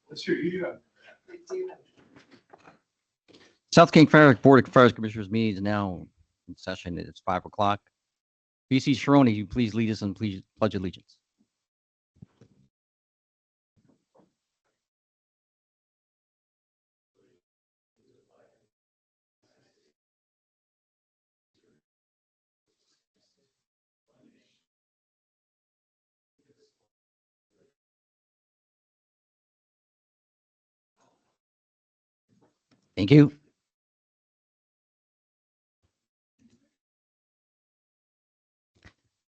Let's hear you. South King Fire Board of Fire Commissioners meeting is now in session. It's 5 o'clock. VC Sharoni, you please lead us and please pledge allegiance. Thank you.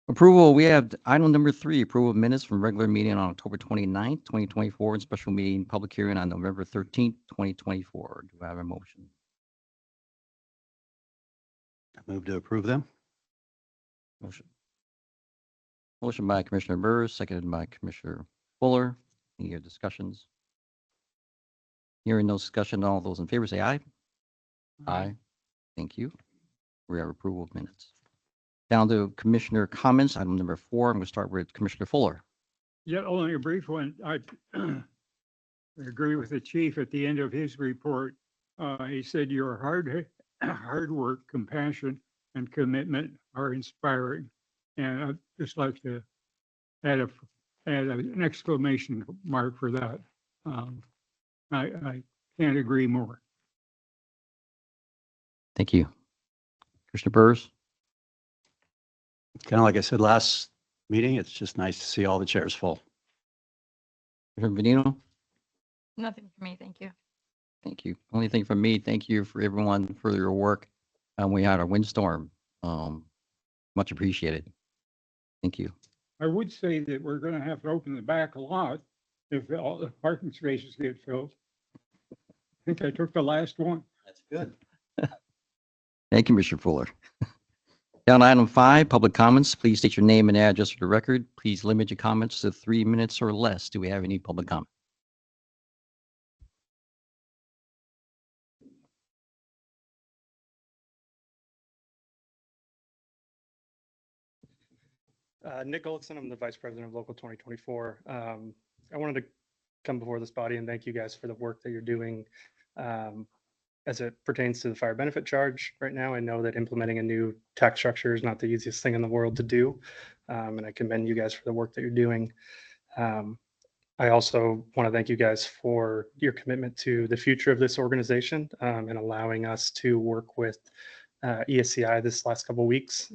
Approval, we have item number 3, approval of minutes from regular meeting on October 29th, 2024, and special meeting, public hearing on November 13th, 2024. Do I have a motion? I move to approve them. Motion. Motion by Commissioner Burrs, seconded by Commissioner Fuller. Any other discussions? Hearing no discussion, all those in favor say aye. Aye. Thank you. We have approval of minutes. Down to Commissioner comments, item number 4. I'm going to start with Commissioner Fuller. Yeah, only a brief one. I agree with the chief at the end of his report. He said your hard work, compassion, and commitment are inspiring. And I'd just like to add an exclamation mark for that. I can't agree more. Thank you. Commissioner Burrs. Kind of like I said last meeting, it's just nice to see all the chairs full. Commissioner Venino. Nothing for me, thank you. Thank you. Only thing from me, thank you for everyone for your work. We had a windstorm. Much appreciated. Thank you. I would say that we're going to have to open the back a lot if all the parking spaces get filled. I think I took the last one. That's good. Thank you, Mr. Fuller. Down to item 5, public comments. Please state your name and address for the record. Please limit your comments to 3 minutes or less. Do we have any public comment? Nick Olson, I'm the Vice President of Local 2024. I wanted to come before this body and thank you guys for the work that you're doing as it pertains to the fire benefit charge right now. I know that implementing a new tax structure is not the easiest thing in the world to do, and I commend you guys for the work that you're doing. I also want to thank you guys for your commitment to the future of this organization and allowing us to work with ESCI this last couple of weeks.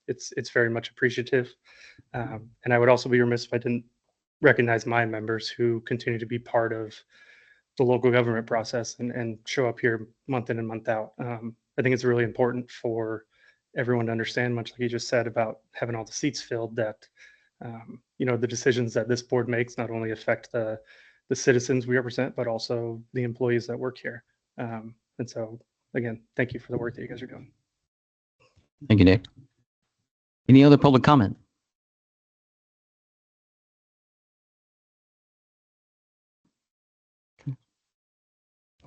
It's very much appreciative. And I would also be remiss if I didn't recognize my members who continue to be part of the local government process and show up here month in and month out. I think it's really important for everyone to understand, much like you just said about having all the seats filled, that the decisions that this board makes not only affect the citizens we represent, but also the employees that work here. And so, again, thank you for the work that you guys are doing. Thank you, Nick. Any other public comment?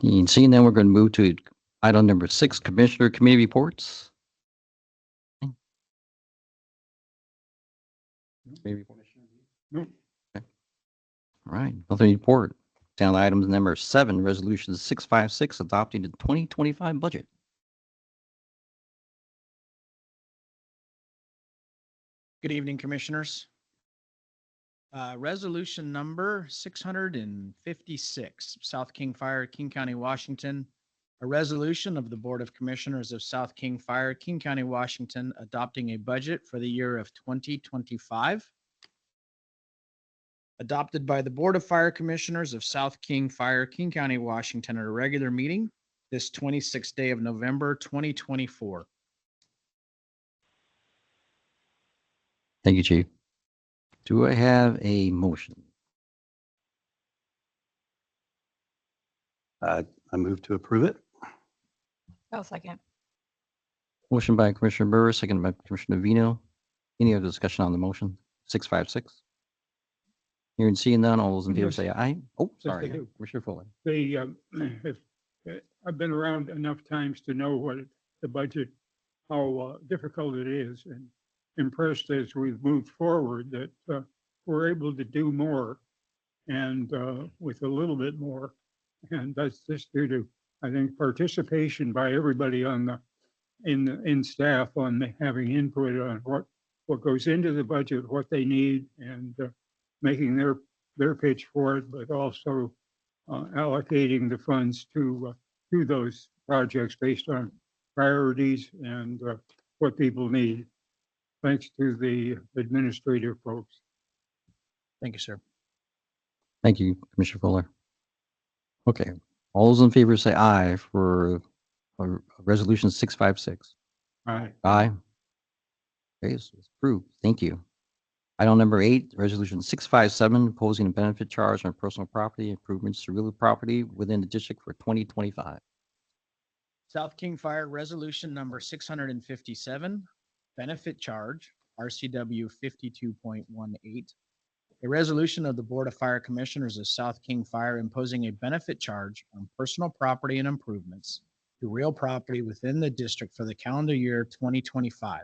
And seeing that, we're going to move to item number 6, Commissioner Committee Reports. Committee report. Nope. Okay. All right, nothing to report. Down to items number 7, Resolution 656, adopting the 2025 budget. Good evening, Commissioners. Resolution number 656, South King Fire, King County, Washington. A resolution of the Board of Commissioners of South King Fire, King County, Washington, adopting a budget for the year of 2025. Adopted by the Board of Fire Commissioners of South King Fire, King County, Washington, at a regular meeting this 26th day of November, 2024. Thank you, Chief. Do I have a motion? I move to approve it. I'll second. Motion by Commissioner Burrs, second by Commissioner Vino. Any other discussion on the motion? 656. Hearing and seeing none, all those in favor say aye. Oh, Yes, sorry, I do. Commissioner Fuller. I've been around enough times to know what the budget, how difficult it is, and impressed as we've moved forward that we're able to do more and with a little bit more. And that's just due to, I think, participation by everybody on the, in staff on having input on what goes into the budget, what they need, and making their pitch for it, but also allocating the funds to those projects based on priorities and what people need. Thanks to the administrative folks. Thank you, sir. Thank you, Commissioner Fuller. Okay, all those in favor say aye for Resolution 656. Aye. Aye. Okay, so it's approved. Thank you. Item number 8, Resolution 657, imposing a benefit charge on personal property improvements to real property within the district for 2025. South King Fire Resolution Number 657, benefit charge, RCW 52.18. A resolution of the Board of Fire Commissioners of South King Fire imposing a benefit charge on personal property and improvements to real property within the district for the calendar year 2025.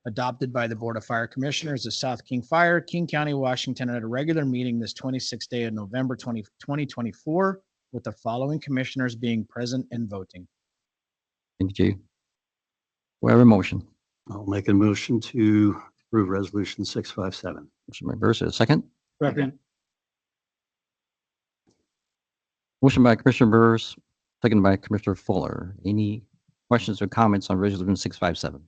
Adopted by the Board of Fire Commissioners of South King Fire, King County, Washington, at a regular meeting this 26th day of November 2024, with the following commissioners being present and voting. Thank you, Chief. We have a motion. I'll make a motion to approve Resolution 657. Motion by Burris, a second. Second. Motion by Commissioner Burris, second by Commissioner Fuller. Any questions or comments on Resolution 657?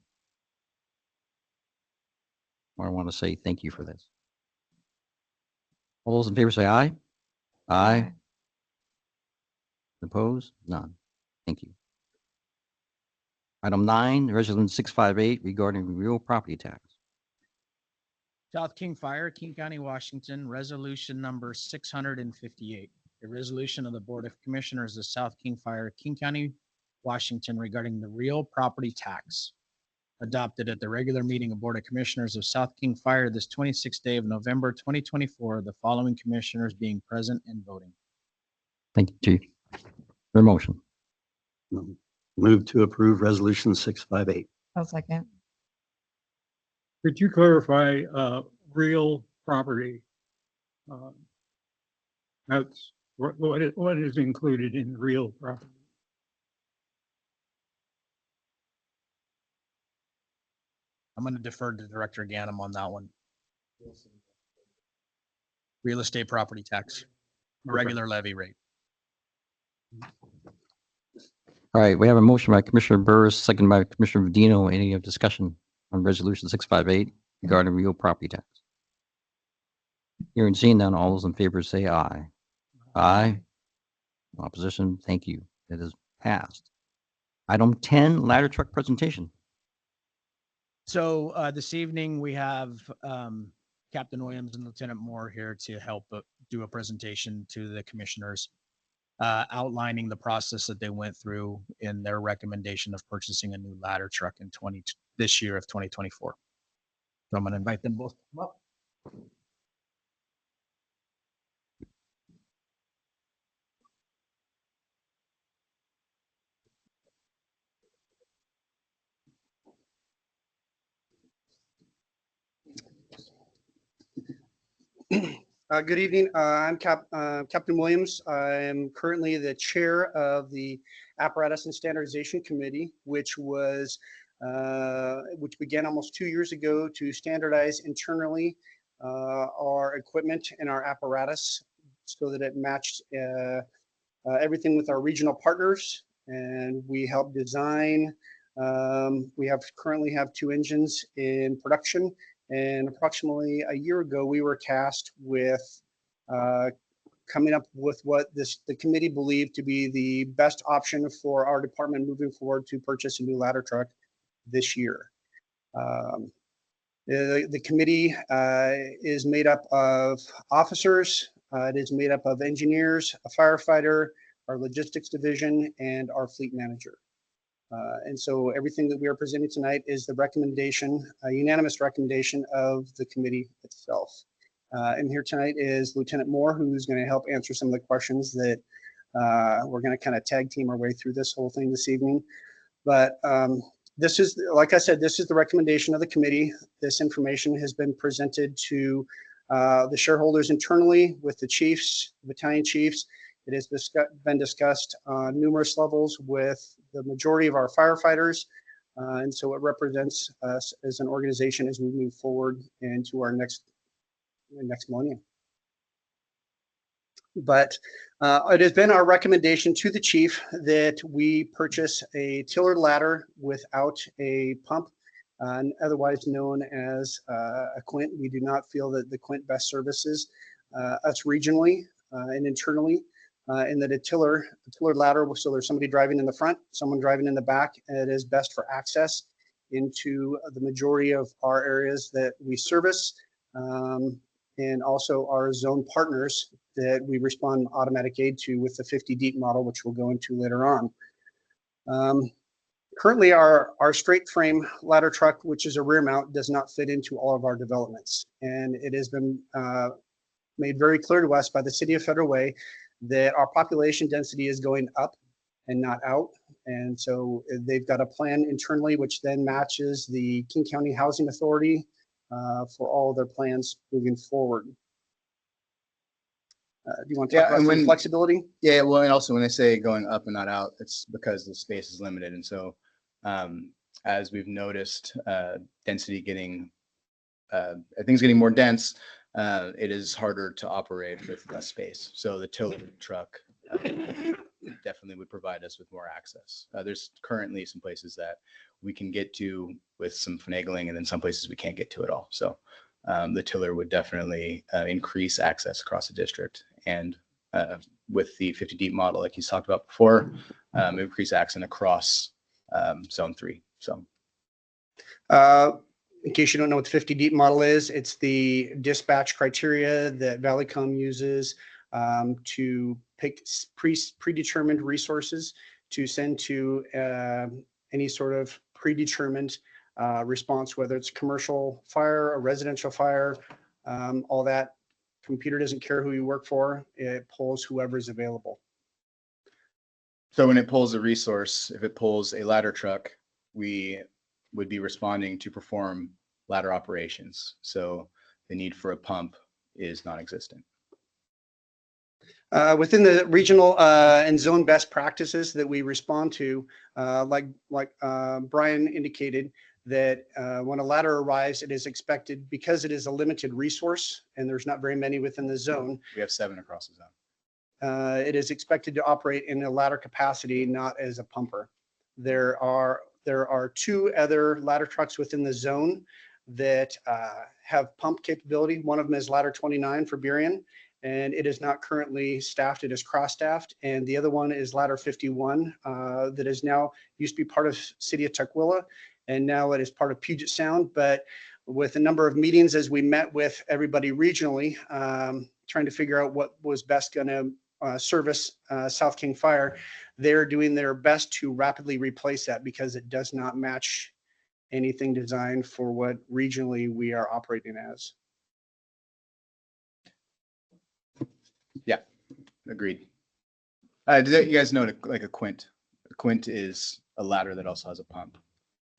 I want to say thank you for this. All those in favor say aye. Aye. Opposed? None. Thank you. Item 9, Resolution 658 regarding real property tax. South King Fire, King County, Washington, resolution number 658. A resolution of the Board of Commissioners of South King Fire, King County, Washington, regarding the real property tax. Adopted at the regular meeting of Board of Commissioners of South King Fire this 26th day of November 2024, the following commissioners being present and voting. Thank you, Chief. Your motion. Move to approve Resolution 658. I'll second. Could you clarify real property? That's what is included in real property? I'm going to defer to Director Ganem on that one. Real estate property tax, regular levy rate. All right, we have a motion by Commissioner Burris, second by Commissioner Vedino. Any discussion on Resolution 658 regarding real property tax? Hearing and seeing none, all those in favor say aye. Aye. Opposition, thank you. It is passed. Item 10, ladder truck presentation. So this evening, we have Captain Williams and Lieutenant Moore here to help do a presentation to the commissioners, outlining the process that they went through in their recommendation of purchasing a new ladder truck in this year of 2024. So I'm going to invite them both to come up. Good evening. I'm Captain Williams. I am currently the chair of the Apparatus and Standardization Committee, which began almost 2 years ago to standardize internally our equipment and our apparatus so that it matched everything with our regional partners. And we help design. We currently have 2 engines in production. And approximately a year ago, we were tasked with coming up with what the committee believed to be the best option for our department moving forward to purchase a new ladder truck this year. The committee is made up of officers. It is made up of engineers, a firefighter, our logistics division, and our fleet manager. And so everything that we are presenting tonight is the recommendation, a unanimous recommendation of the committee itself. And here tonight is Lieutenant Moore, who's going to help answer some of the questions that we're going to kind of tag team our way through this whole thing this evening. But this is, like I said, this is the recommendation of the committee. This information has been presented to The shareholders internally with the chiefs, battalion chiefs, it has been discussed on numerous levels with the majority of our firefighters. And so it represents us as an organization as we move forward into our next millennium. But it has been our recommendation to the chief that we purchase a tiller ladder without a pump, otherwise known as a Quint. We do not feel that the Quint best services us regionally and internally, and that a tiller ladder, so there's somebody driving in the front, someone driving in the back, and it is best for access into the majority of our areas that we service, and also our zone partners that we respond automatic aid to with the 50 deep model, which we'll go into later on. Currently, our straight frame ladder truck, which is a rear mount, does not fit into all of our developments. And it has been made very clear to us by the City of Federal Way that our population density is going up and not out. And so they've got a plan internally, which then matches the King County Housing Authority for all of their plans moving forward. Do you want to talk about some flexibility? Yeah, well, and also when they say going up and not out, it's because the space is limited. And so as we've noticed, density getting, things getting more dense, it is harder to operate with less space. So the tiller truck definitely would provide us with more access. There's currently some places that we can get to with some finagling, and then some places we can't get to at all. So the tiller would definitely increase access across the district. And with the 50 deep model, like he's talked about before, increase access across zone 3. So in case you don't know what the 50 deep model is, it's the dispatch criteria that Valleycom uses to pick predetermined resources to send to any sort of predetermined response, whether it's commercial fire, a residential fire, all that. Computer doesn't care who you work for, it pulls whoever's available. So when it pulls a resource, if it pulls a ladder truck, we would be responding to perform ladder operations. So the need for a pump is non-existent. Within the regional and zone best practices that we respond to, like Brian indicated, that when a ladder arrives, it is expected, because it is a limited resource and there's not very many within the zone. We have 7 across the zone. It is expected to operate in a ladder capacity, not as a pumper. There are 2 other ladder trucks within the zone that have pump capability. One of them is ladder 29 for Burien, and it is not currently staffed. It is cross-staffed. And the other one is ladder 51 that is now used to be part of City of Tukwila, and now it is part of Puget Sound. But with a number of meetings as we met with everybody regionally, trying to figure out what was best going to service South King Fire, they're doing their best to rapidly replace that because it does not match anything designed for what regionally we are operating as. Yeah, agreed. Did you guys know like a Quint? A Quint is a ladder that also has a pump.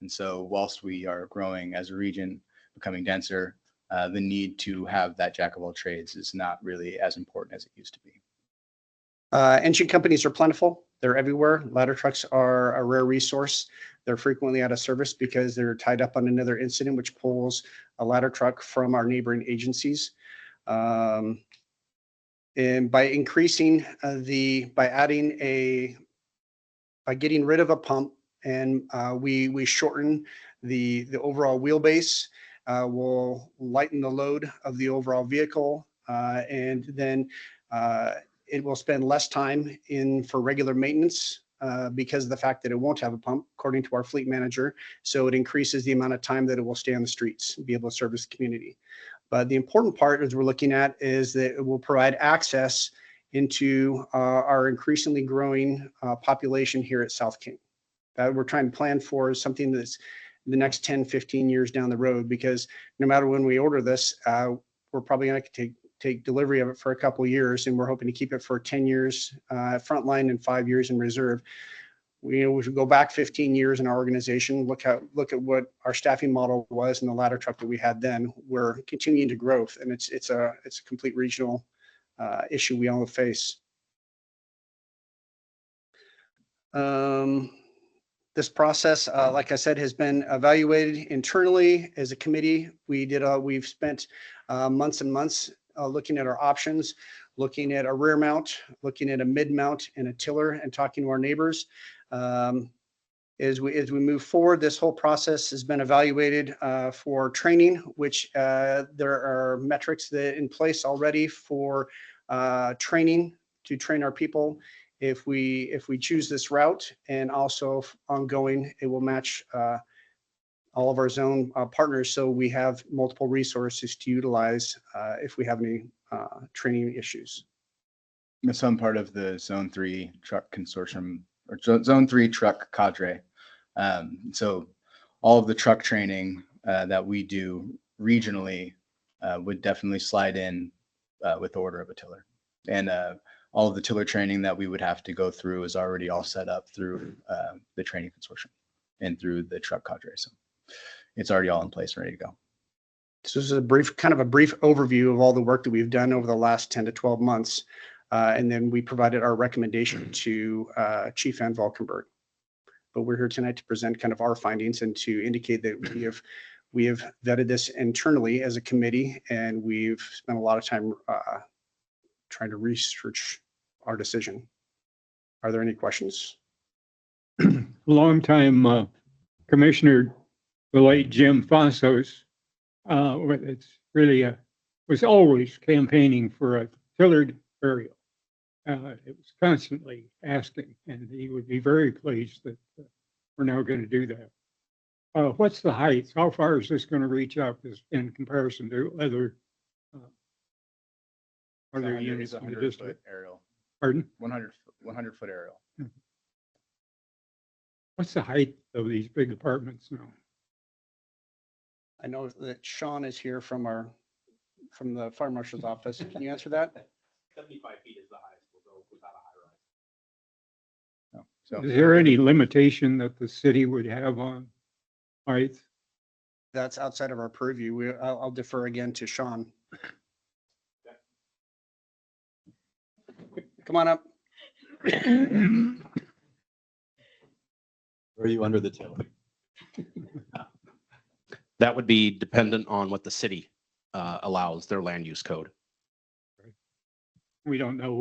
And so whilst we are growing as a region, becoming denser, the need to have that jack of all trades is not really as important as it used to be. Engine companies are plentiful. They're everywhere. Ladder trucks are a rare resource. They're frequently out of service because they're tied up on another incident, which pulls a ladder truck from our neighboring agencies. And by increasing by getting rid of a pump, and we shorten the overall wheelbase, will lighten the load of the overall vehicle, and then it will spend less time for regular maintenance because of the fact that it won't have a pump, according to our fleet manager. So it increases the amount of time that it will stay on the streets and be able to service the community. But the important part, as we're looking at, is that it will provide access into our increasingly growing population here at South King. That we're trying to plan for is something that's the next 10, 15 years down the road, because no matter when we order this, we're probably going to take delivery of it for a couple of years, and we're hoping to keep it for 10 years frontline and 5 years in reserve. we should go back 15 years in our organization, look at what our staffing model was in the ladder truck that we had then. We're continuing to growth, and it's a complete regional issue we all face. This process, like I said, has been evaluated internally as a committee. We've spent months and months looking at our options, looking at a rear mount, looking at a mid mount and a tiller, and talking to our neighbors. As we move forward, this whole process has been evaluated for training, which there are metrics that in place already for training to train our people. If we choose this route, and also ongoing, it will match all of our zone partners, so we have multiple resources to utilize if we have any training issues. So I'm part of the Zone 3 truck consortium, or Zone 3 truck cadre. So all of the truck training that we do regionally would definitely slide in with the order of a tiller. And all of the tiller training that we would have to go through is already all set up through the training consortium and through the truck cadre. So it's already all in place and ready to go. So this is a brief overview of all the work that we've done over the last 10 to 12 months. And then we provided our recommendation to Chief Van Valkenburg. But we're here tonight to present kind of our findings and to indicate that we have vetted this internally as a committee, and we've spent a lot of time trying to research our decision. Are there any questions? Longtime Commissioner, the late Jim Fassos, it's really was always campaigning for a tillered aerial. It was constantly asking, and he would be very pleased that we're now going to do that. What's the height? How far is this going to reach up in comparison to other units in the 100-foot district? aerial. Pardon? 100-foot aerial. What's the height of these big apartments now? I know that Sean is here from the fire marshal's office. Can you answer that? 75 feet is the highest we'll go without a high rise. So Is there any limitation that the city would have on height? That's outside of our purview. I'll defer again to Sean. Come on up. Are you under the tiller? That would be dependent on what the city allows, their land use code. We don't know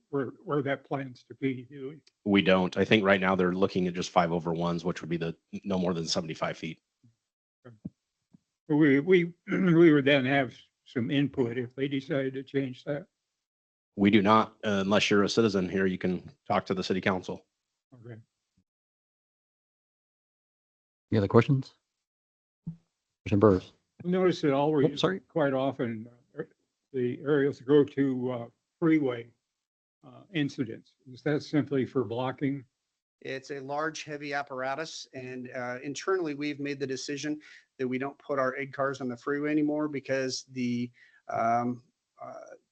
where that plans to be, do we? We don't. I think right now they're looking at just 5/1s, which would be the no more than 75 feet. We would then have some input if they decided to change that. We do not, unless you're a citizen here, you can talk to the city council. Okay. Any other questions? Commissioner Burrs. Notice that always, sorry. quite often, the aerials go to freeway incidents. Is that simply for blocking? It's a large, heavy apparatus, and internally, we've made the decision that we don't put our egg cars on the freeway anymore because the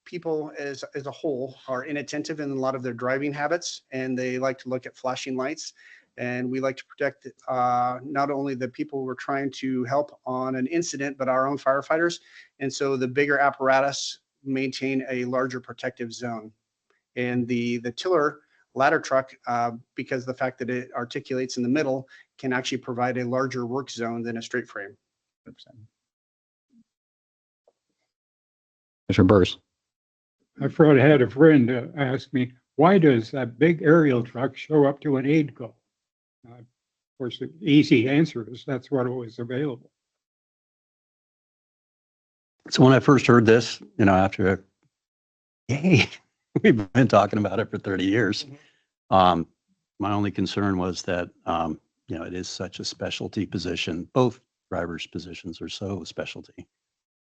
people as a whole are inattentive in a lot of their driving habits, and they like to look at flashing lights. And we like to protect not only the people we're trying to help on an incident, but our own firefighters. And so the bigger apparatus maintain a larger protective zone. And the tiller ladder truck, because of the fact that it articulates in the middle, can actually provide a larger work zone than a straight frame. 100%. Commissioner Burrs. I've had a friend ask me, why does that big aerial truck show up to an aid call? Of course, the easy answer is that's what was available. So when I first heard this, after, we've been talking about it for 30 years. My only concern was that, it is such a specialty position. Both drivers' positions are so specialty.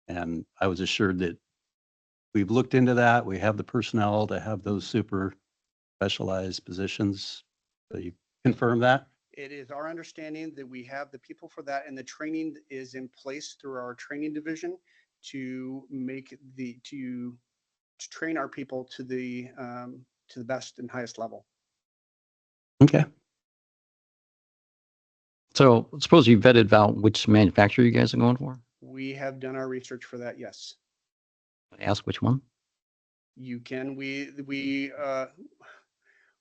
And I was assured that we've looked into that. We have the personnel to have those super specialized positions. So you confirm that? It is our understanding that we have the people for that, and the training is in place through our training division to train our people to the best and highest level. Okay. So suppose you vetted out which manufacturer you guys are going for? We have done our research for that, yes. Ask which one? You can, we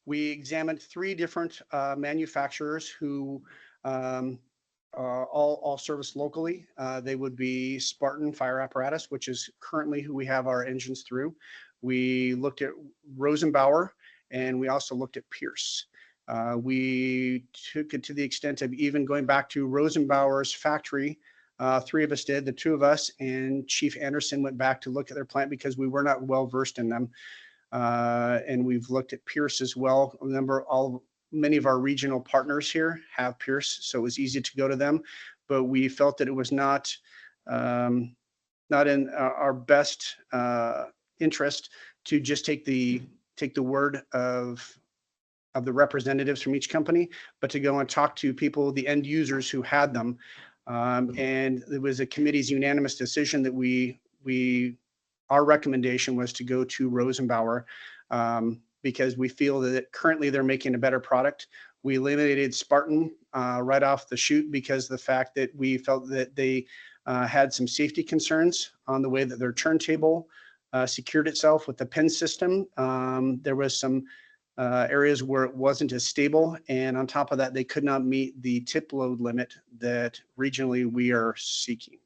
examined 3 different manufacturers who all service locally. They would be Spartan Fire Apparatus, which is currently who we have our engines through. We looked at Rosenbauer, and we also looked at Pierce. We took it to the extent of even going back to Rosenbauer's factory. 3 of us did, the 2 of us and Chief Anderson went back to look at their plant because we were not well versed in them. And we've looked at Pierce as well. Remember, many of our regional partners here have Pierce, so it was easy to go to them. But we felt that it was not in our best interest to just take the word of the representatives from each company, but to go and talk to people, the end users who had them. And it was a committee's unanimous decision that our recommendation was to go to Rosenbauer because we feel that currently they're making a better product. We eliminated Spartan right off the chute because of the fact that we felt that they had some safety concerns on the way that their turntable secured itself with the pin system. There was some areas where it wasn't as stable. And on top of that, they could not meet the tip load limit that regionally we are seeking.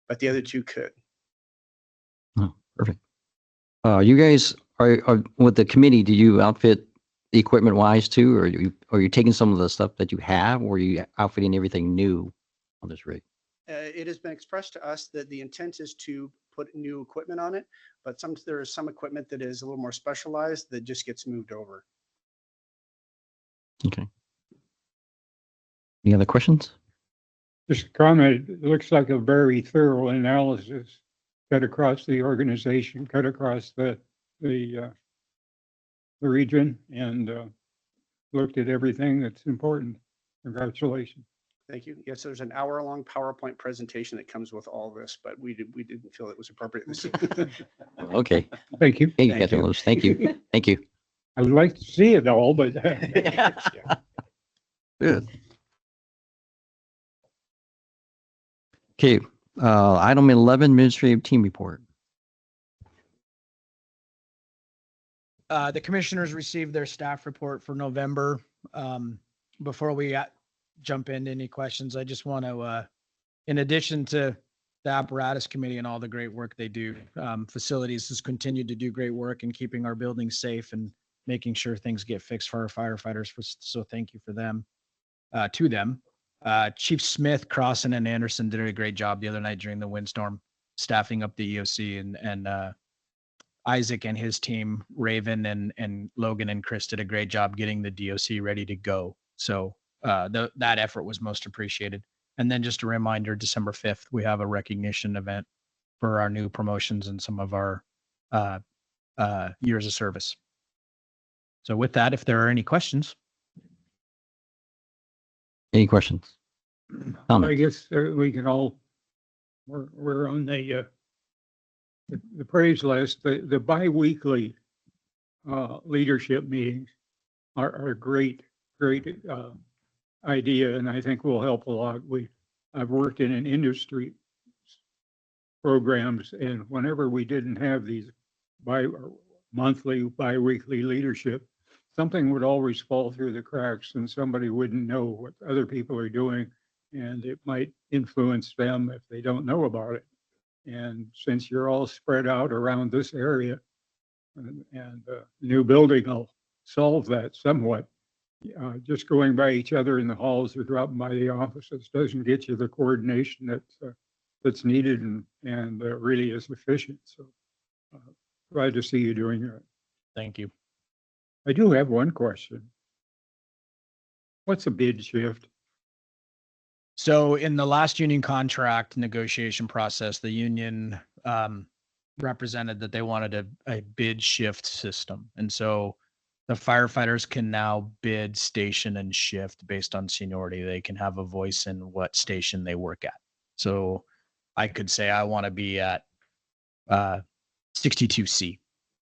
But the other 2 could. Oh, perfect. You guys are with the committee, do you outfit equipment wise too? Or are you taking some of the stuff that you have, or are you outfitting everything new on this rig? It has been expressed to us that the intent is to put new equipment on it, but there is some equipment that is a little more specialized that just gets moved over. Okay. Any other questions? Just a comment, it looks like a very thorough analysis cut across the organization, cut across the region, and looked at everything that's important. Congratulations. Thank you. Yes, there's an hour-long PowerPoint presentation that comes with all this, but we didn't feel it was appropriate this evening. Okay. Thank you. Hey, Captain Lewis, thank you. Thank you. I would like to see it all, but Good. Okay, item 11, administrative team report. The commissioners received their staff report for November. Before we jump into any questions, I just want to, in addition to the apparatus committee and all the great work they do, facilities has continued to do great work in keeping our buildings safe and making sure things get fixed for our firefighters. So thank you for them, to them. Chief Smith, Crossan, and Anderson did a great job the other night during the windstorm, staffing up the EOC, and Isaac and his team, Raven and Logan and Chris did a great job getting the DOC ready to go. So that effort was most appreciated. And then just a reminder, December 5th, we have a recognition event for our new promotions and some of our years of service. So with that, if there are any questions. Any questions? I Comments? guess we can all, we're on the praise list. The bi-weekly leadership meetings are a great idea, and I think will help a lot. I've worked in an industry programs, and whenever we didn't have these bi-weekly leadership, something would always fall through the cracks and somebody wouldn't know what other people are doing, and it might influence them if they don't know about it. And since you're all spread out around this area, and the new building will solve that somewhat. Just going by each other in the halls or dropping by the offices doesn't get you the coordination that's needed and really is efficient. So glad to see you doing that. Thank you. I do have one question. What's a bid shift? So in the last union contract negotiation process, the union represented that they wanted a bid shift system. And so the firefighters can now bid station and shift based on seniority. They can have a voice in what station they work at. So I could say I want to be at 62C,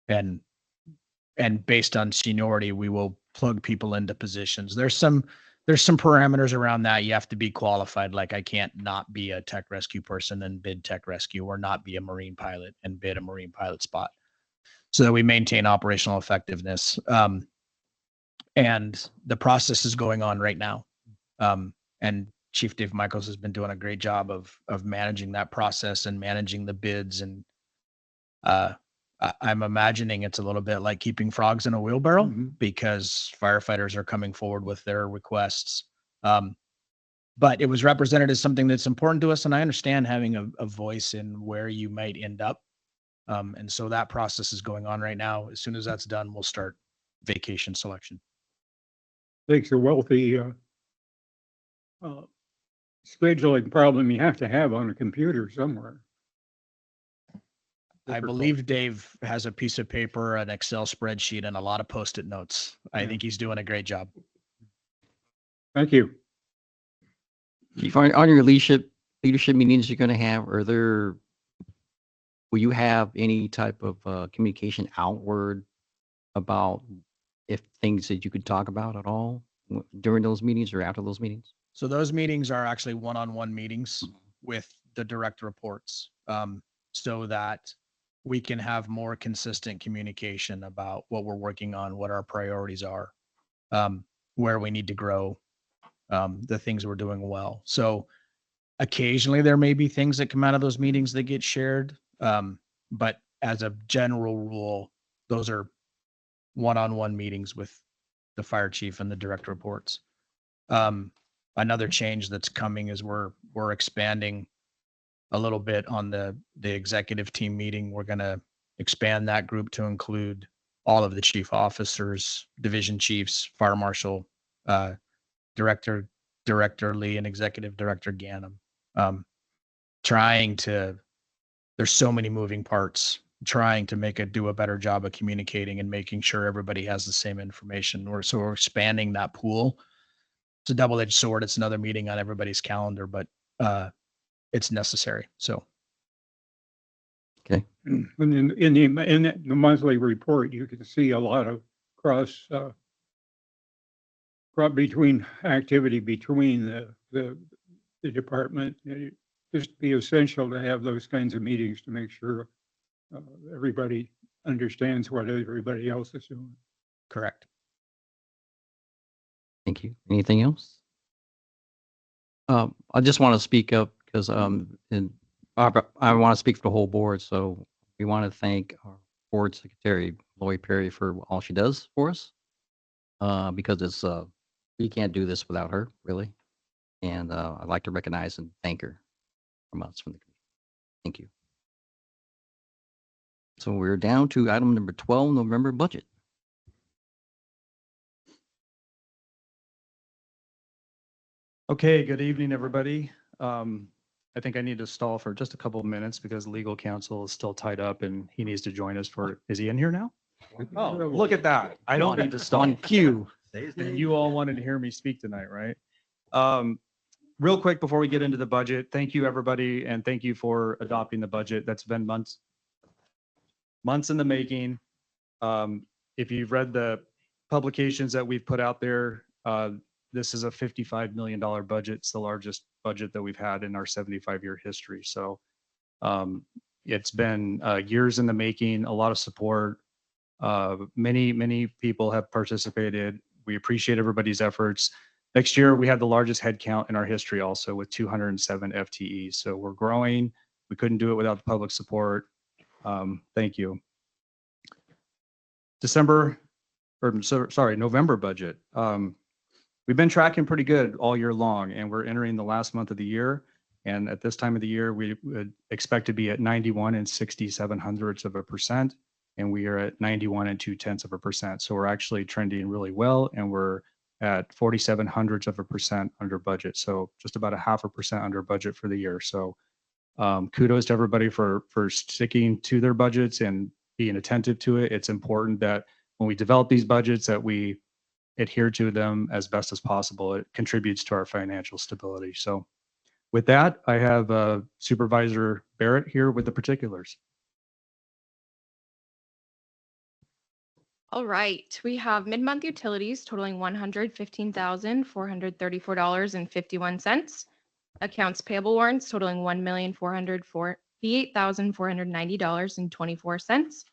and based on seniority, we will plug people into positions. There's some there's some parameters around that. You have to be qualified. Like I can't not be a tech rescue person and bid tech rescue, or not be a marine pilot and bid a marine pilot spot, so that we maintain operational effectiveness. And the process is going on right now. And Chief Dave Michaels has been doing a great job of managing that process and managing the bids. And I'm imagining it's a little bit like keeping frogs in a wheelbarrow, because firefighters are coming forward with their requests. But it was represented as something that's important to us. And I understand having a voice in where you might end up. And so that process is going on right now. As soon as that's done, we'll start vacation selection. Takes a wealthy scheduling problem you have to have on a computer somewhere. I believe Dave has a piece of paper, an Excel spreadsheet, and a lot of Post-it notes. I think he's doing a great job. Thank you. Chief, on your leadership meetings you're going to have, will you have any type of communication outward about if things that you could talk about at all during those meetings or after those meetings? So those meetings are actually one-on-one meetings with the direct reports, so that we can have more consistent communication about what we're working on, what our priorities are, where we need to grow, the things we're doing well. So occasionally there may be things that come out of those meetings that get shared. But as a general rule, those are one-on-one meetings with the fire chief and the direct reports. Another change that's coming is we're expanding a little bit on the executive team meeting. We're going to expand that group to include all of the chief officers, division chiefs, fire marshal, director Lee, and executive director Ganem. There's so many moving parts, trying to do a better job of communicating and making sure everybody has the same information. We're expanding that pool. It's a double-edged sword. It's another meeting on everybody's calendar, but it's necessary. So. Okay. And in the monthly report, you can see a lot of cross between activity between the department. It just be essential to have those kinds of meetings to make sure everybody understands what everybody else is doing. Correct. Thank you. Anything else? I just want to speak up because I want to speak for the whole board. So we want to thank our board secretary, Lori Perry, for all she does for us. Because we can't do this without her, really. And I'd like to recognize and thank her from the committee. Thank you. So we're down to item number 12, November budget. Okay, good evening, everybody. I think I need to stall for just a couple of minutes because legal counsel is still tied up and he needs to join us is he in here now? Oh, look at that. I don't need to stall. On cue. You all wanted to hear me speak tonight, right? Real quick before we get into the budget, thank you, everybody, and thank you for adopting the budget. That's been months in the making. If you've read the publications that we've put out there, this is a $55 million budget. It's the largest budget that we've had in our 75-year history. So it's been years in the making, a lot of support. Many people have participated. We appreciate everybody's efforts. Next year, we have the largest headcount in our history also with 207 FTEs. So we're growing. We couldn't do it without the public support. Thank you. November budget. We've been tracking pretty good all year long, and we're entering the last month of the year. And at this time of the year, we would expect to be at 91 67/100%, and we are at 91 2/10%. So we're actually trending really well, and we're at 47/100% under budget. So just about 0.5% under budget for the year. So kudos to everybody for sticking to their budgets and being attentive to it. It's important that when we develop these budgets that we adhere to them as best as possible. It contributes to our financial stability. So with that, I have Supervisor Barrett here with the particulars. All right, we have mid-month utilities totaling $115,434.51. Accounts payable warrants totaling $1,448,490.24.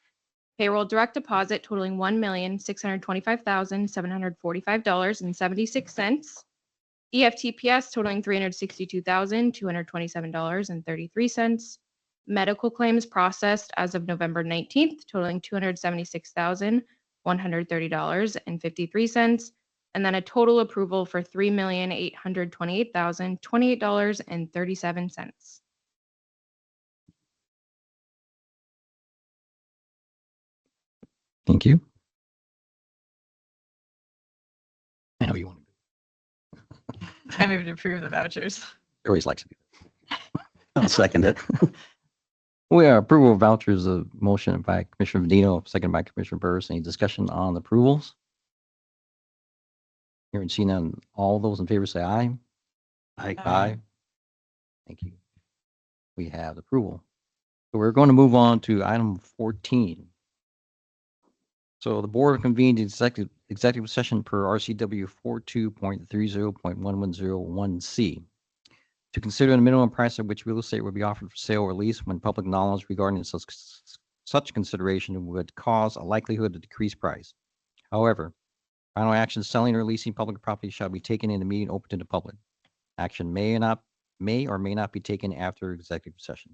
Payroll direct deposit totaling $1,625,745.76. EFTPS totaling $362,227.33. Medical claims processed as of November 19th totaling $276,130.53. And then a total approval for $3,828,028.37. Thank you. I know you want to. I move to approve the vouchers. Always likes to do I'll second it. that. We are approval of vouchers, a motion by Commissioner Medina, second by Commissioner Burris. Any discussion on the approvals? Hearing seen none, all those in favor say aye. Aye. Thank you. We have approval. So we're going to move on to item 14. So the board convened executive session per RCW 42.30.1101C to consider the minimum price at which real estate would be offered for sale or lease when public knowledge regarding such consideration would cause a likelihood of decreased price. However, final action selling or leasing public property shall be taken in a meeting open to the public. Action may or may not be taken after executive session.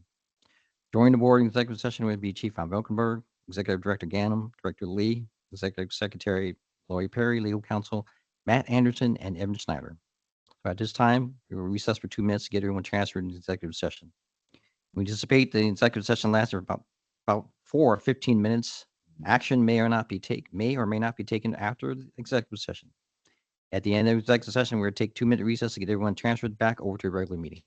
Joining the board in executive session would be Chief Von Valkenburg, Executive Director Ganem, Director Lee, Executive Secretary Lori Perry, Legal Counsel Matt Anderson, and Evan Snyder. So at this time, we will recess for 2 minutes to get everyone transferred into executive session. We anticipate the executive session lasts about 4 or 15 minutes. Action may or may not be taken after the executive session. At the end of the executive session, we're going to take 2-minute recess to get everyone transferred back over to a regular meeting.